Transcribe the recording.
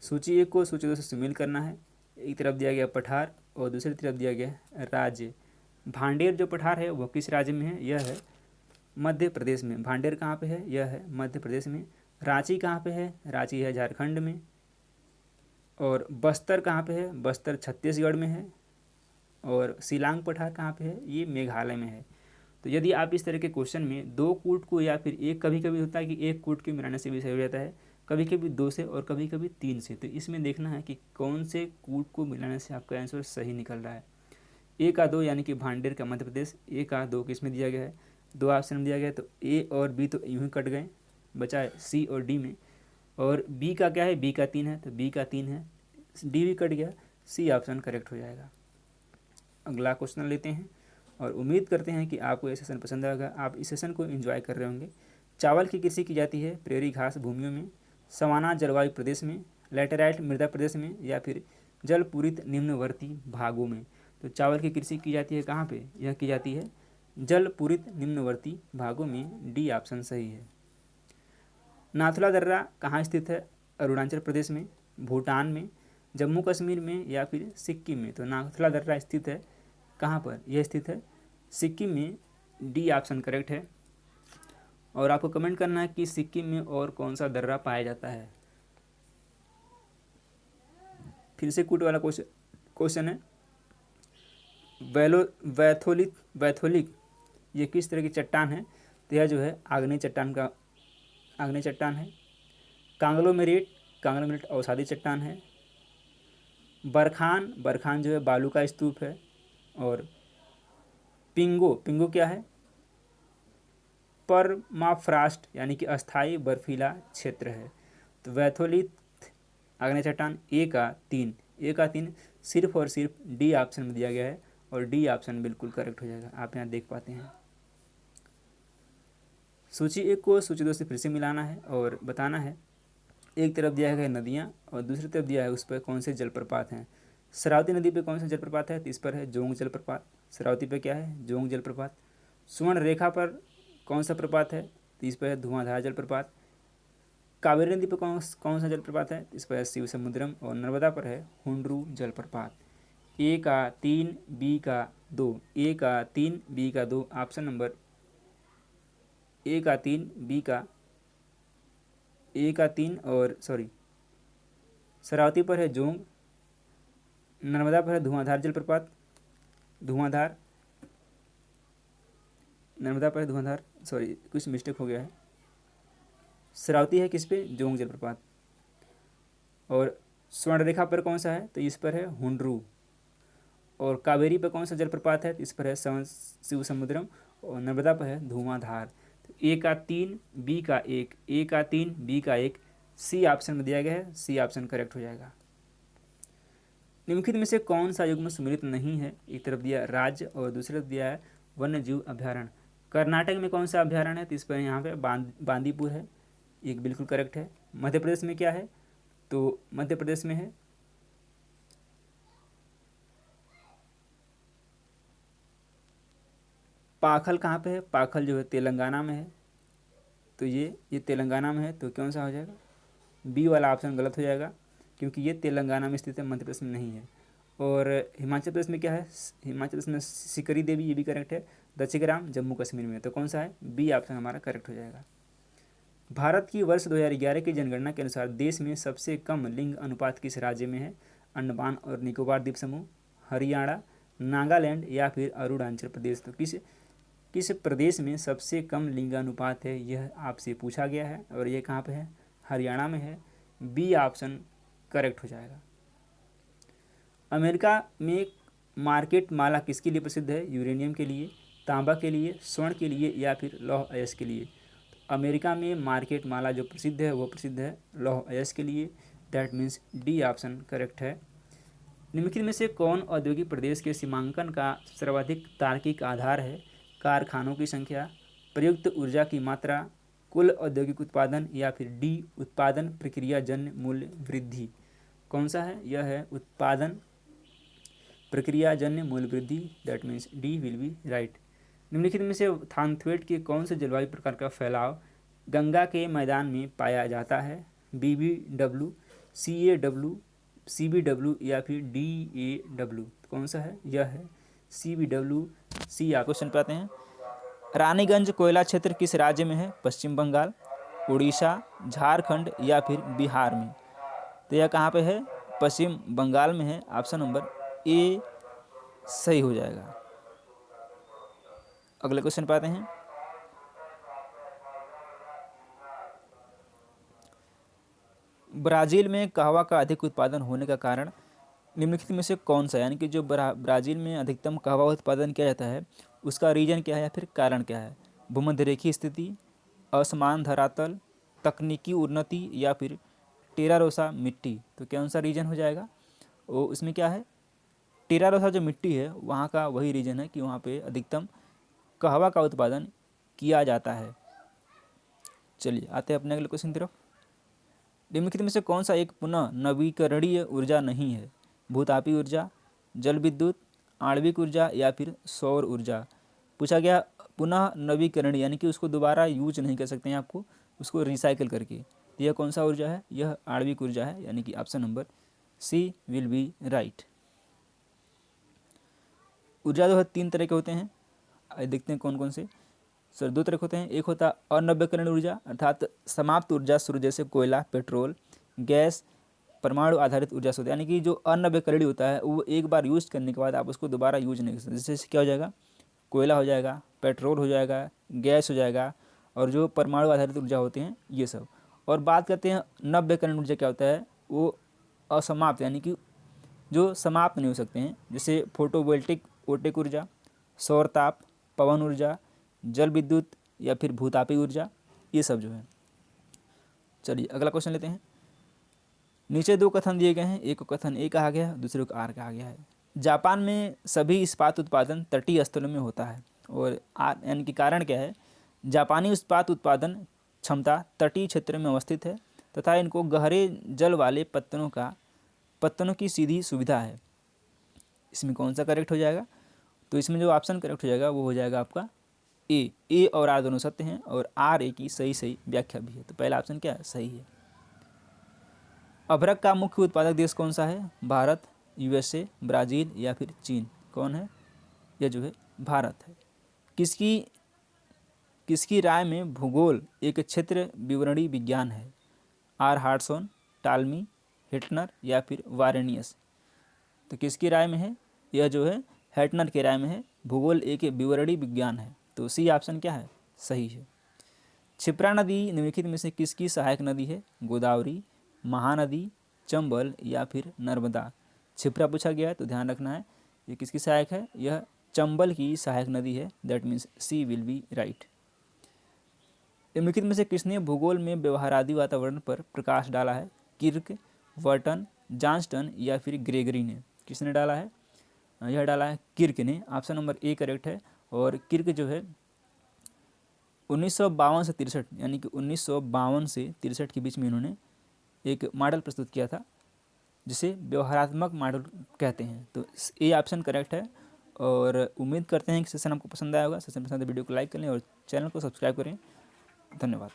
सूची एक को सूची दो से शामिल करना है। एक तरफ दिया गया पठार और दूसरी तरफ दिया गया राज्य। भांडेर जो पठार है वो किस राज्य में है? यह है मध्य प्रदेश में। भांडेर कहाँ पे है? यह है मध्य प्रदेश में। रांची कहाँ पे है? रांची है झारखंड में। और बस्तर कहाँ पे है? बस्तर छत्तीसगढ़ में है। और शिलांग पठार कहाँ पे है? ये मेघालय में है। तो यदि आप इस तरह के क्वेश्चन में दो कूट को या फिर एक, कभी कभी होता है कि एक कूट के मिलाने से भी सही हो जाता है, कभी कभी दो से और कभी कभी तीन से। तो इसमें देखना है कि कौन से कूट को मिलाने से आपका आंसर सही निकल रहा है। ए का दो यानी कि भांडेर का मध्य प्रदेश, ए का दो किस में दिया गया है? दो ऑप्शन में दिया गया है, तो ए और बी तो यूं ही कट गए, बचा है सी और डी में। और बी का क्या है? बी का तीन है, तो बी का तीन है, डी भी कट गया, सी ऑप्शन करेक्ट हो जाएगा। अगला क्वेश्चन लेते हैं और उम्मीद करते हैं कि आपको ये सेशन पसंद आएगा, आप इस सेशन को एंजॉय कर रहे होंगे। चावल की कृषि की जाती है प्रेरी घास भूमियों में, सवाना जलवायु प्रदेश में, लैटेराइट मृदा प्रदेश में, या फिर जलपूरित निम्नवर्ती भागों में। तो चावल की कृषि की जाती है कहाँ पे? यह की जाती है जलपूरित निम्नवर्ती भागों में, डी ऑप्शन सही है। नाथुला दर्रा कहाँ स्थित है? अरुणाचल प्रदेश में, भूटान में, जम्मू कश्मीर में, या फिर सिक्किम में। तो नाथुला दर्रा स्थित है कहाँ पर? यह स्थित है सिक्किम में, डी ऑप्शन करेक्ट है। और आपको कमेंट करना है कि सिक्किम में और कौन सा दर्रा पाया जाता है। फिर से कूट वाला क्वेश्चन है। वैलो वैथोलिक ये किस तरह की चट्टान है? तो यह जो है आग्नेय चट्टान है। कांग्लोमेरेट अवसादी चट्टान है। बरखान जो है बालू का स्तूप है। और पिंगो क्या है? परमाफ्रास्ट यानी कि अस्थाई बर्फीला क्षेत्र है। तो वैथोलिक आग्नेय चट्टान, ए का तीन सिर्फ और सिर्फ डी ऑप्शन में दिया गया है, और डी ऑप्शन बिल्कुल करेक्ट हो जाएगा। आप यहाँ देख पाते हैं। सूची एक को सूची दो से फिर से मिलाना है और बताना है, एक तरफ दिया है नदियाँ और दूसरी तरफ दिया है उस पर कौन से जलप्रपात हैं। शरावती नदी पे कौन सा जलप्रपात है? तो इस पर है जोंग जलप्रपात। शरावती पे क्या है? जोंग जलप्रपात। सुवर्ण रेखा पर कौन सा प्रपात है? तो इस पर है धुआंधार जलप्रपात। कावेरी नदी पर कौन सा जलप्रपात है? इस पर है शिव समुद्रम। और नर्मदा पर है हुंड्रू जलप्रपात। ए का तीन, बी का दो, ए का तीन, बी का दो, ऑप्शन नंबर ए का तीन, बी का ए का तीन और शरावती पर है जोंग, नर्मदा पर है धुआंधार जलप्रपात, नर्मदा पर है धुआंधार, कुछ मिस्टेक हो गया है। शरावती है किस पे? जोंग जलप्रपात। और स्वर्णरेखा पर कौन सा है? तो इस पर है हुंड्रू। और कावेरी पर कौन सा जलप्रपात है? तो इस पर है शिव समुद्रम। और नर्मदा पर है धुआंधार। तो ए का तीन, बी का एक, ए का तीन, बी का एक, सी ऑप्शन में दिया गया है, सी ऑप्शन करेक्ट हो जाएगा। निम्नलिखित में से कौन सा युग्म सम्मिलित नहीं है? एक तरफ दिया राज्य और दूसरी तरफ दिया है वन्य जीव अभ्यारण्य। कर्नाटक में कौन सा अभ्यारण्य है? तो इस पर यहाँ पे बांदीपुर है, एक बिल्कुल करेक्ट है। मध्य प्रदेश में क्या है? तो मध्य प्रदेश में है पाखल। कहाँ पे है? पाखल जो है तेलंगाना में है। तो ये तेलंगाना में है, तो कौन सा हो जाएगा? बी वाला ऑप्शन गलत हो जाएगा, क्योंकि ये तेलंगाना में स्थित है, मध्य प्रदेश में नहीं है। और हिमाचल प्रदेश में क्या है? हिमाचल प्रदेश में सिकरी देवी, ये भी करेक्ट है। दक्षिग्राम जम्मू कश्मीर में, तो कौन सा है? बी ऑप्शन हमारा करेक्ट हो जाएगा। भारत की वर्ष 2011 की जनगणना के अनुसार देश में सबसे कम लिंग अनुपात किस राज्य में है? अंडमान और निकोबार द्वीप समूह, हरियाणा, नागालैंड, या फिर अरुणाचल प्रदेश। तो किस प्रदेश में सबसे कम लिंगानुपात है, यह आपसे पूछा गया है। और ये कहाँ पे है? हरियाणा में है, बी ऑप्शन करेक्ट हो जाएगा। अमेरिका में मार्केट माला किसके लिए प्रसिद्ध है? यूरेनियम के लिए, तांबा के लिए, स्वर्ण के लिए, या फिर लौह अयस्क के लिए। अमेरिका में मार्केट माला जो प्रसिद्ध है वो प्रसिद्ध है लौह अयस्क के लिए, that means D option correct है। निम्नलिखित में से कौन औद्योगिक प्रदेश के सीमांकन का सर्वाधिक तार्किक आधार है? कारखानों की संख्या, प्रयुक्त ऊर्जा की मात्रा, कुल औद्योगिक उत्पादन, या फिर डी उत्पादन प्रक्रिया जन्य मूल्य वृद्धि। कौन सा है? यह है उत्पादन प्रक्रिया जन्य मूल्य वृद्धि, that means D will be right. निम्नलिखित में से थानथ्वेट के कौन से जलवायु प्रकार का फैलाव गंगा के मैदान में पाया जाता है? BBW, CAW, CBW या फिर DAW? कौन सा है? यह है CBW। सी। आप क्वेश्चन पे आते हैं। रानीगंज कोयला क्षेत्र किस राज्य में है? पश्चिम बंगाल, उड़ीसा, झारखंड या फिर बिहार में? तो यह कहाँ पे है? पश्चिम बंगाल में है। ऑप्शन नंबर ए सही हो जाएगा। अगले क्वेश्चन पे आते हैं। ब्राज़ील में कहवा का अधिक उत्पादन होने का कारण निम्नलिखित में से कौन सा है? यानी कि जो ब्राज़ील में अधिकतम कहवा उत्पादन किया जाता है उसका रीजन क्या है या फिर कारण क्या है? भूमध्यरेखीय स्थिति, असमान धरातल, तकनीकी उन्नति या फिर टेरा रोसा मिट्टी? तो कौन सा रीजन हो जाएगा? वो इसमें क्या है? टेरा रोसा जो मिट्टी है वहाँ का वही रीजन है कि वहाँ पे अधिकतम कहवा का उत्पादन किया जाता है। चलिए आते हैं अपने अगले क्वेश्चन की तरफ। निम्नलिखित में से कौन सा एक पुनः नवीकरणीय ऊर्जा नहीं है? भूतापी ऊर्जा, जल विद्युत, आणविक ऊर्जा या फिर सौर ऊर्जा? पूछा गया पुनः नवीकरणीय यानी कि उसको दोबारा यूज नहीं कर सकते हैं आपको, उसको रिसाइकल करके। तो यह कौन सा ऊर्जा है? यह आणविक ऊर्जा है, यानी कि option number C will be right. ऊर्जा जो है 3 तरह के होते हैं, देखते हैं कौन कौन से। सर 2 तरह के होते हैं। एक होता है अनव्यकरणीय ऊर्जा अर्थात समाप्त ऊर्जा स्रोत जैसे कोयला, पेट्रोल, गैस, परमाणु आधारित ऊर्जा स्रोत। यानी कि जो अनव्यकरणीय होता है वो एक बार यूज करने के बाद आप उसको दोबारा यूज नहीं कर सकते। जैसे क्या हो जाएगा? कोयला हो जाएगा, पेट्रोल हो जाएगा, गैस हो जाएगा और जो परमाणु आधारित ऊर्जा होते हैं ये सब। और बात करते हैं नव्यकरणीय ऊर्जा क्या होता है? वो असमाप्त यानी कि जो समाप्त नहीं हो सकते हैं, जैसे फोटोवोल्टिक ओटेक ऊर्जा, सौर ताप, पवन ऊर्जा, जल विद्युत या फिर भूतापी ऊर्जा, ये सब जो है। चलिए अगला क्वेश्चन लेते हैं। नीचे 2 कथन दिए गए हैं, एक को कथन ए कहा गया है, दूसरे को आर कहा गया है। जापान में सभी इस्पात उत्पादन तटीय स्थलों में होता है और आर यानी कि कारण क्या है? जापानी इस्पात उत्पादन क्षमता तटीय क्षेत्र में अवस्थित है तथा इनको गहरे जल वाले पत्तनों की सीधी सुविधा है। इसमें कौन सा करेक्ट हो जाएगा? तो इसमें जो ऑप्शन करेक्ट हो जाएगा वो हो जाएगा आपका ए और आर दोनों सत्य हैं और आर ए की सही व्याख्या भी है। तो पहला ऑप्शन क्या है? सही है। अभ्रक का मुख्य उत्पादक देश कौन सा है? भारत, USA, ब्राज़ील या फिर चीन? कौन है? यह जो है भारत है। किसकी राय में भूगोल एक क्षेत्र विवरणी विज्ञान है? आर हार्टसॉन, टालमी, हिटनर या फिर वारेनियस? तो किसकी राय में है? यह जो है हेटनर के राय में है, भूगोल एक विवरणी विज्ञान है। तो सी ऑप्शन क्या है? सही है। क्षिप्रा नदी निम्नलिखित में से किसकी सहायक नदी है? गोदावरी, महानदी, चंबल या फिर नर्मदा? क्षिप्रा पूछा गया है तो ध्यान रखना है ये किसकी सहायक है? यह चंबल की सहायक नदी है। That means C will be right. निम्नलिखित में से किसने भूगोल में व्यवहारादि वातावरण पर प्रकाश डाला है? किर्क, वर्टन, जॉन्स्टन या फिर ग्रेगरी ने? किसने डाला है? यह डाला है किर्क ने। ऑप्शन नंबर ए करेक्ट है। और किर्क जो है 1952 से 63 यानी कि 1952 से 63 के बीच में इन्होंने एक मॉडल प्रस्तुत किया था जिसे व्यवहारात्मक मॉडल कहते हैं। तो ए ऑप्शन करेक्ट है। और उम्मीद करते हैं कि सेशन आपको पसंद आया होगा। सेशन पसंद है वीडियो को लाइक करें और चैनल को सब्सक्राइब करें। धन्यवाद।